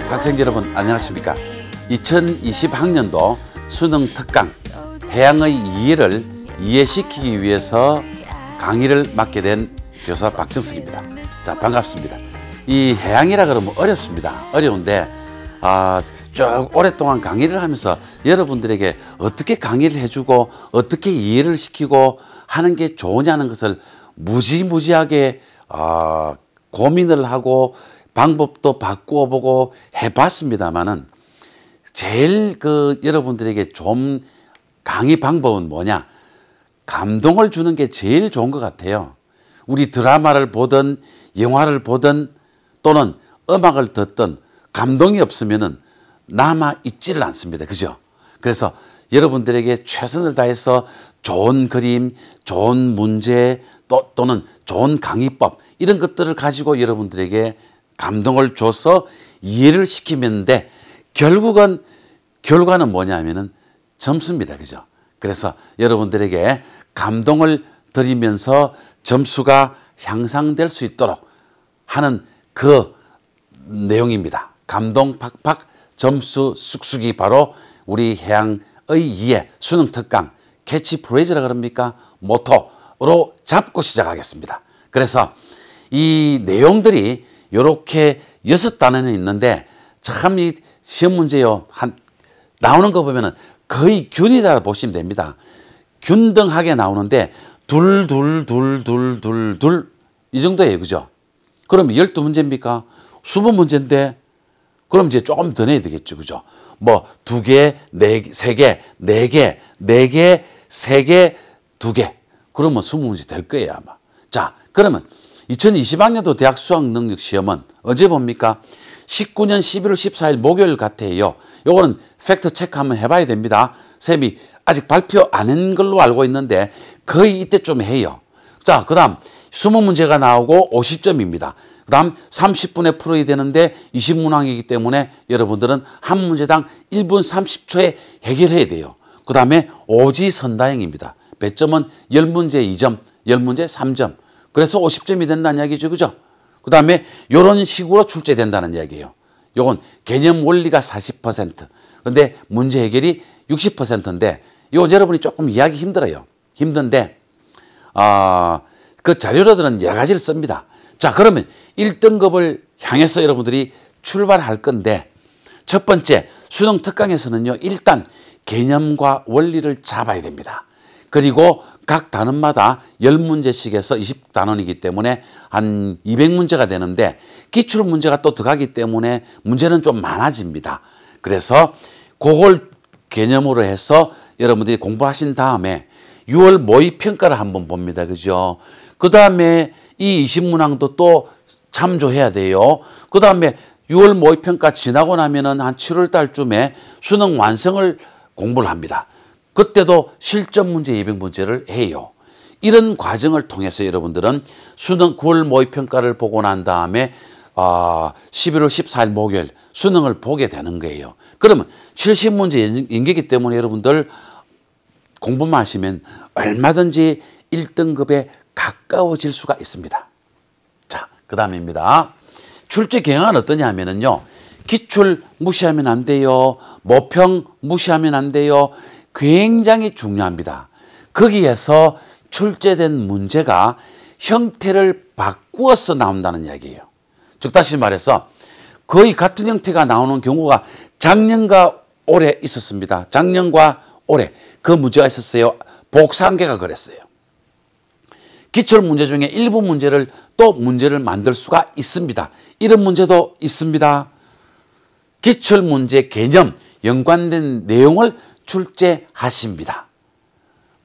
학생 여러분 안녕하십니까. 2020학년도 수능 특강 해양의 이해를 이해시키기 위해서 강의를 맡게 된 교사 박정석입니다. 자, 반갑습니다. 이 해양이라 그러면 어렵습니다. 어려운데 쭉 오랫동안 강의를 하면서 여러분들에게 어떻게 강의를 해주고 어떻게 이해를 시키고 하는 게 좋으냐는 것을 무지무지하게 고민을 하고 방법도 바꾸어 보고 해봤습니다만은 제일 여러분들에게 좀 강의 방법은 뭐냐? 감동을 주는 게 제일 좋은 것 같아요. 우리 드라마를 보든 영화를 보든 또는 음악을 듣든 감동이 없으면은 남아 있지를 않습니다. 그죠? 그래서 여러분들에게 최선을 다해서 좋은 그림, 좋은 문제 또는 좋은 강의법 이런 것들을 가지고 여러분들에게 감동을 줘서 이해를 시키면 돼. 결과는 뭐냐면은 점수입니다. 그죠? 그래서 여러분들에게 감동을 드리면서 점수가 향상될 수 있도록 하는 그 내용입니다. 감동 팍팍 점수 쑥쑥이 바로 우리 해양의 이해 수능 특강 캐치프레이즈라 그럽니까? 모토로 잡고 시작하겠습니다. 그래서 이 내용들이 이렇게 6단원이 있는데 참 이 시험 문제요 나오는 거 보면은 거의 균이다 보시면 됩니다. 균등하게 나오는데 둘 이 정도예요. 그죠? 그럼 12문제입니까? 20문제인데 그럼 이제 조금 더 내야 되겠죠. 그죠? 뭐 2개, 3개, 4개, 4개, 3개, 2개. 그러면 20문제 될 거예요, 아마. 자, 그러면 2020학년도 대학 수학능력시험은 언제 봅니까? 19년 11월 14일 목요일 같아요. 요거는 팩트 체크 한번 해봐야 됩니다. 쌤이 아직 발표 안 한 걸로 알고 있는데 거의 이때쯤 해요. 자, 그 다음 20문제가 나오고 50점입니다. 그 다음 30분에 풀어야 되는데 20문항이기 때문에 여러분들은 한 문제당 1분 30초에 해결해야 돼요. 그 다음에 오지선다형입니다. 배점은 10문제 2점, 10문제 3점. 그래서 50점이 된다는 이야기죠. 그죠? 그 다음에 이런 식으로 출제된다는 이야기예요. 요건 개념 원리가 40%. 근데 문제 해결이 60%인데 이거 여러분이 조금 이해하기 힘들어요. 힘든데 그 자료로들은 여러 가지를 씁니다. 자, 그러면 1등급을 향해서 여러분들이 출발할 건데 첫 번째 수능 특강에서는요. 일단 개념과 원리를 잡아야 됩니다. 그리고 각 단원마다 10문제씩에서 20단원이기 때문에 한 200문제가 되는데 기출문제가 또 들어가기 때문에 문제는 좀 많아집니다. 그래서 그걸 개념으로 해서 여러분들이 공부하신 다음에 6월 모의평가를 한번 봅니다. 그죠? 그 다음에 이 20문항도 또 참조해야 돼요. 그 다음에 6월 모의평가 지나고 나면은 한 7월 달쯤에 수능 완성을 공부를 합니다. 그때도 실전 문제 200문제를 해요. 이런 과정을 통해서 여러분들은 수능 9월 모의평가를 보고 난 다음에 11월 14일 목요일 수능을 보게 되는 거예요. 그러면 70문제 연계이기 때문에 여러분들 공부만 하시면 얼마든지 1등급에 가까워질 수가 있습니다. 자, 그 다음입니다. 출제 경향은 어떠냐 하면은요. 기출 무시하면 안 돼요. 모평 무시하면 안 돼요. 굉장히 중요합니다. 거기에서 출제된 문제가 형태를 바꾸어서 나온다는 이야기예요. 즉 다시 말해서 거의 같은 형태가 나오는 경우가 작년과 올해 있었습니다. 작년과 올해 그 문제가 있었어요. 복상계가 그랬어요. 기출 문제 중에 일부 문제를 또 문제를 만들 수가 있습니다. 이런 문제도 있습니다. 기출 문제 개념 연관된 내용을 출제하십니다.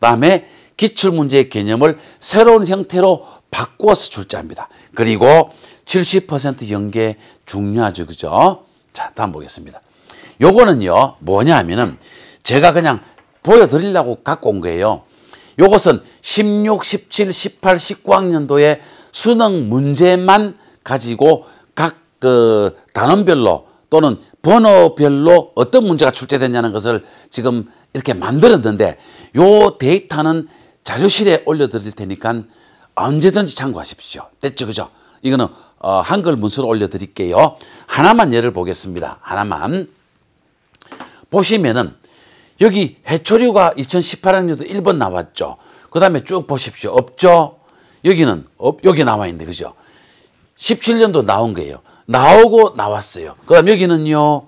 다음에 기출문제의 개념을 새로운 형태로 바꾸어서 출제합니다. 그리고 70% 연계 중요하죠. 그죠? 자, 다음 보겠습니다. 요거는요, 뭐냐 하면은 제가 그냥 보여드리려고 갖고 온 거예요. 요것은 16, 17, 18, 19학년도의 수능 문제만 가지고 각 단원별로 또는 번호별로 어떤 문제가 출제됐냐는 것을 지금 이렇게 만들었는데 요 데이터는 자료실에 올려드릴 테니까 언제든지 참고하십시오. 됐죠? 그죠? 이거는 한글 문서로 올려드릴게요. 하나만 예를 보겠습니다. 하나만. 보시면은 여기 해초류가 2018학년도 1번 나왔죠. 그 다음에 쭉 보십시오. 없죠? 여기는 여기 나와 있는데, 그죠? 17년도 나온 거예요. 나오고 나왔어요. 그 다음 여기는요,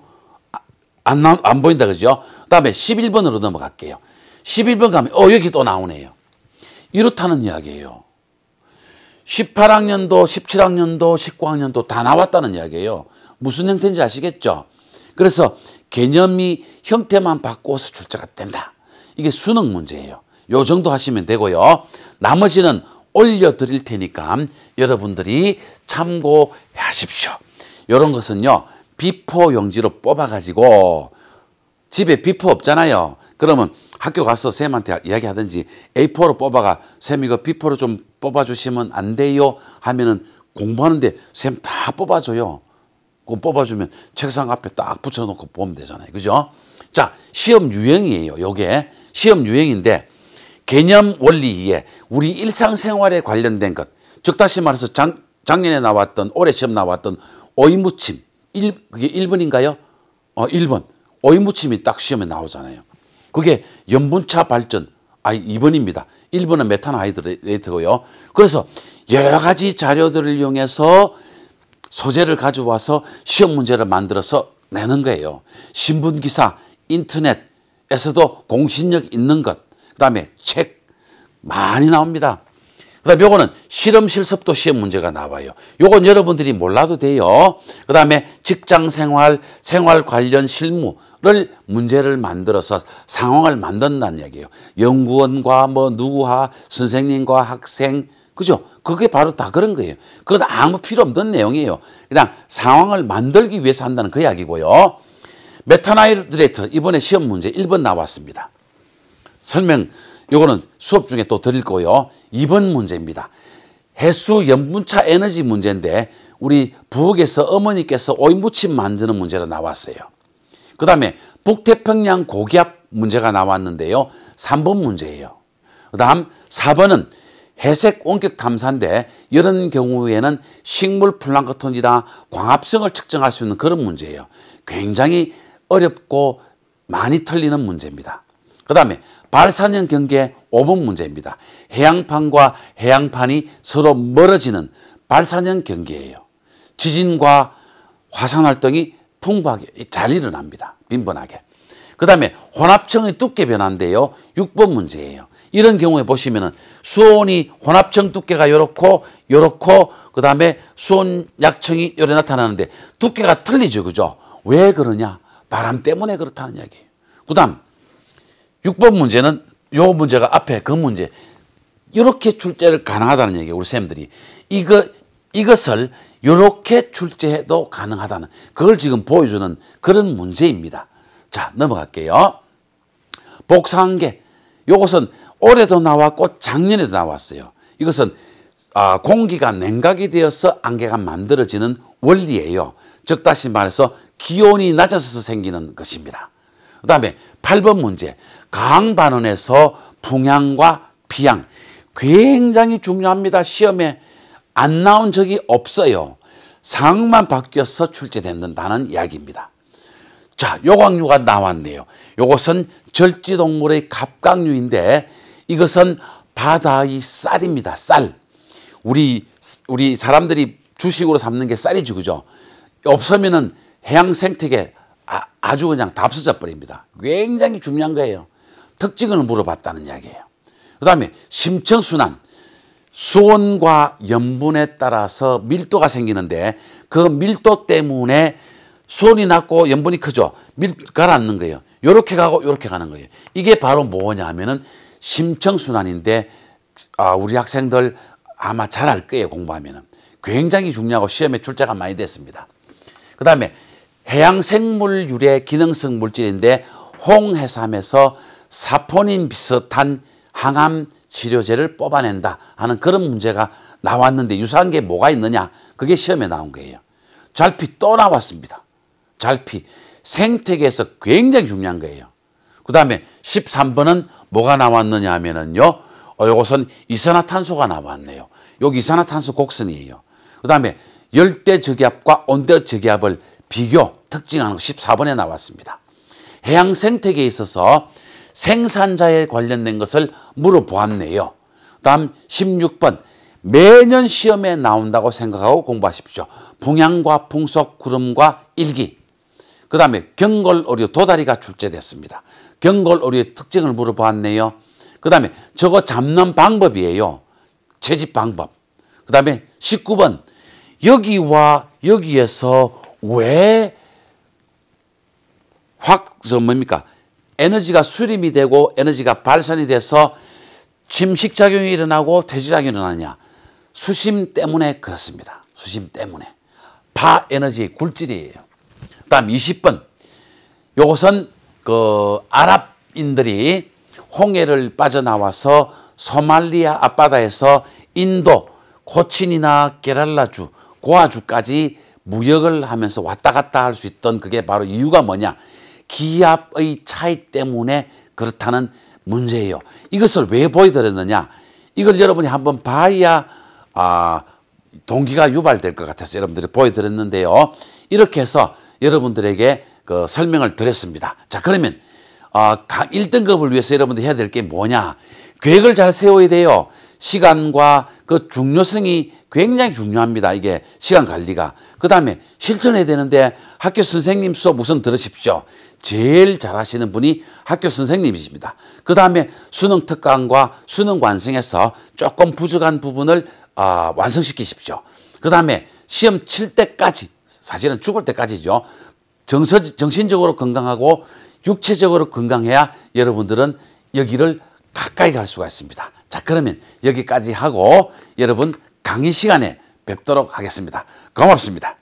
안 보인다, 그죠? 그 다음에 11번으로 넘어갈게요. 11번 가면, 여기 또 나오네요. 이렇다는 이야기예요. 18학년도, 17학년도, 19학년도 다 나왔다는 이야기예요. 무슨 형태인지 아시겠죠? 그래서 개념이 형태만 바꿔서 출제가 된다. 이게 수능 문제예요. 요 정도 하시면 되고요. 나머지는 올려드릴 테니까 여러분들이 참고하십시오. 이런 것은요, 비포 용지로 뽑아가지고 집에 비포 없잖아요. 그러면 학교 가서 쌤한테 이야기하든지 A4로 뽑아가 쌤 이거 비포로 좀 뽑아주시면 안 돼요 하면은 공부하는데 쌤 다 뽑아줘요. 그거 뽑아주면 책상 앞에 딱 붙여놓고 보면 되잖아요. 그죠? 자, 시험 유형이에요. 요게 시험 유형인데 개념 원리 2에 우리 일상생활에 관련된 것, 즉 다시 말해서 작년에 나왔던, 올해 시험 나왔던 오이무침, 그게 1번인가요? 1번. 오이무침이 딱 시험에 나오잖아요. 그게 염분차 발전, 2번입니다. 1번은 메탄하이드레이트고요. 그래서 여러 가지 자료들을 이용해서 소재를 가져와서 시험 문제를 만들어서 내는 거예요. 신문기사, 인터넷에서도 공신력 있는 것, 그 다음에 책 많이 나옵니다. 그 다음에 요거는 실험 실습도 시험 문제가 나와요. 요건 여러분들이 몰라도 돼요. 그 다음에 직장생활, 생활 관련 실무를 문제를 만들어서 상황을 만든다는 얘기예요. 연구원과 뭐 누구와 선생님과 학생, 그죠? 그게 바로 다 그런 거예요. 그건 아무 필요 없는 내용이에요. 그냥 상황을 만들기 위해서 한다는 그 이야기고요. 메탄하이드레이트 이번에 시험 문제 1번 나왔습니다. 설명 요거는 수업 중에 또 드릴 거고요. 2번 문제입니다. 해수 염분차 에너지 문제인데 우리 부엌에서 어머니께서 오이무침 만드는 문제로 나왔어요. 그 다음에 북태평양 고기압 문제가 나왔는데요. 3번 문제예요. 그 다음 4번은 해색 원격 탐사인데 이런 경우에는 식물 플랑크톤이나 광합성을 측정할 수 있는 그런 문제예요. 굉장히 어렵고 많이 틀리는 문제입니다. 그 다음에 발산형 경계 5번 문제입니다. 해양판과 해양판이 서로 멀어지는 발산형 경계예요. 지진과 화산활동이 풍부하게 잘 일어납니다. 빈번하게. 그 다음에 혼합층의 두께 변화인데요. 6번 문제예요. 이런 경우에 보시면은 수온이 혼합층 두께가 요렇고 그 다음에 수온 약층이 요래 나타나는데 두께가 틀리죠. 그죠? 왜 그러냐? 바람 때문에 그렇다는 이야기예요. 그 다음 6번 문제는 요 문제가 앞에 그 문제 이렇게 출제를 가능하다는 얘기예요. 우리 쌤들이 이것을 이렇게 출제해도 가능하다는 그걸 지금 보여주는 그런 문제입니다. 자, 넘어갈게요. 복사한계 이것은 올해도 나왔고 작년에도 나왔어요. 이것은 공기가 냉각이 되어서 안개가 만들어지는 원리예요. 즉 다시 말해서 기온이 낮아서 생기는 것입니다. 그 다음에 8번 문제 강반원에서 풍향과 피향 굉장히 중요합니다. 시험에 안 나온 적이 없어요. 상황만 바뀌어서 출제된다는 이야기입니다. 자, 요광류가 나왔네요. 요것은 절지동물의 갑각류인데 이것은 바다의 쌀입니다. 쌀. 우리 사람들이 주식으로 삼는 게 쌀이죠. 그죠? 없으면은 해양 생태계 아주 그냥 다 없어져 버립니다. 굉장히 중요한 거예요. 특징을 물어봤다는 이야기예요. 그 다음에 심층순환. 수온과 염분에 따라서 밀도가 생기는데 그 밀도 때문에 수온이 낮고 염분이 크죠. 가라앉는 거예요. 요렇게 가고 요렇게 가는 거예요. 이게 바로 뭐냐 하면은 심층순환인데 우리 학생들 아마 잘 알 거예요. 공부하면은. 굉장히 중요하고 시험에 출제가 많이 됐습니다. 그 다음에 해양생물 유래 기능성 물질인데 홍해삼에서 사포닌 비슷한 항암 치료제를 뽑아낸다 하는 그런 문제가 나왔는데 유사한 게 뭐가 있느냐? 그게 시험에 나온 거예요. 잘피 또 나왔습니다. 잘피. 생태계에서 굉장히 중요한 거예요. 그 다음에 13번은 뭐가 나왔느냐 하면은요. 이것은 이산화탄소가 나왔네요. 여기 이산화탄소 곡선이에요. 그 다음에 열대 저기압과 온대 저기압을 비교, 특징하는 거 14번에 나왔습니다. 해양 생태계에 있어서 생산자에 관련된 것을 물어보았네요. 다음 16번, 매년 시험에 나온다고 생각하고 공부하십시오. 풍향과 풍속, 구름과 일기. 그 다음에 경골오류 도다리가 출제됐습니다. 경골오류의 특징을 물어보았네요. 그 다음에 저거 잡는 방법이에요. 채집 방법. 그 다음에 19번, 여기와 여기에서 왜 에너지가 수렴이 되고 에너지가 발산이 돼서 침식작용이 일어나고 퇴지작용이 일어나냐. 수심 때문에 그렇습니다. 수심 때문에. 파에너지의 굴질이에요. 그 다음 20번. 이것은 아랍인들이 홍해를 빠져나와서 소말리아 앞바다에서 인도, 코친이나 게랄라주, 고아주까지 무역을 하면서 왔다 갔다 할 수 있던 그게 바로 이유가 뭐냐. 기압의 차이 때문에 그렇다는 문제예요. 이것을 왜 보여드렸느냐. 이걸 여러분이 한번 봐야 동기가 유발될 것 같아서 여러분들이 보여드렸는데요. 이렇게 해서 여러분들에게 설명을 드렸습니다. 자, 그러면 1등급을 위해서 여러분들이 해야 될 게 뭐냐. 계획을 잘 세워야 돼요. 시간과 그 중요성이 굉장히 중요합니다. 이게 시간 관리가. 그 다음에 실천해야 되는데 학교 선생님 수업 우선 들으십시오. 제일 잘하시는 분이 학교 선생님이십니다. 그 다음에 수능 특강과 수능 완성해서 조금 부족한 부분을 완성시키십시오. 그 다음에 시험 칠 때까지, 사실은 죽을 때까지죠. 정신적으로 건강하고 육체적으로 건강해야 여러분들은 여기를 가까이 갈 수가 있습니다. 자, 그러면 여기까지 하고 여러분 강의 시간에 뵙도록 하겠습니다. 고맙습니다.